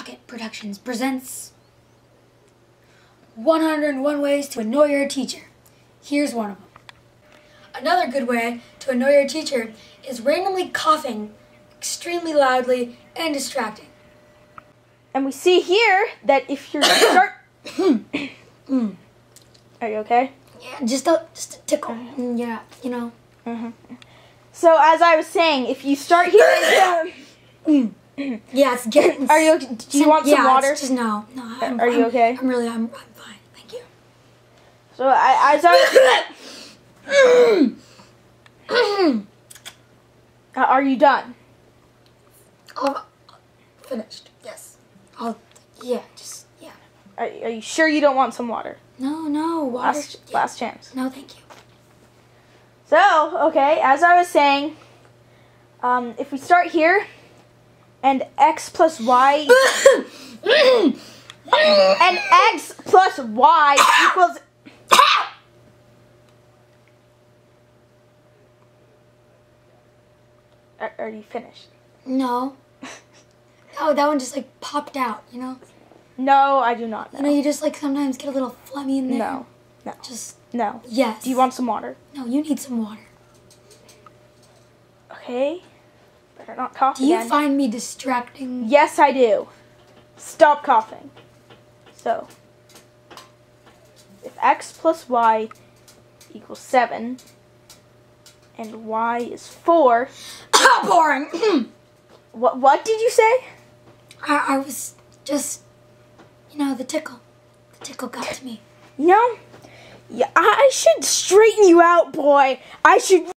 Pocket Productions presents 101 Ways to Annoy Your Teacher. Here's one of them. Another good way to annoy your teacher is randomly coughing extremely loudly and distracting. And we see here that if you start... Are you okay? Yeah, just a tickle. Yeah, you know. So as I was saying, if you start hearing... Yeah, it's getting... Are you? Do you want some water? Just no. Are you okay? I'm fine. Thank you. So as I are you done? Finished. Yes. Yeah. Are you sure you don't want some water? No, water. Last chance. No, thank you. So, okay, as I was saying, if we start here, and x plus y, and x plus y equals... Are you finished? No. Oh, that one just like popped out, you know? No, I do not know. You know, you just like sometimes get a little phlegmy in there. No. No. Yes. Do you want some water? No, you need some water. Okay. Better not cough again. Do again. you find me distracting? Yes, I do. Stop coughing. So, if x plus y equals 7, and y is 4... How boring! What did you say? I was just, you know, the tickle. The tickle got to me. You know, yeah, I should straighten you out, boy. I should...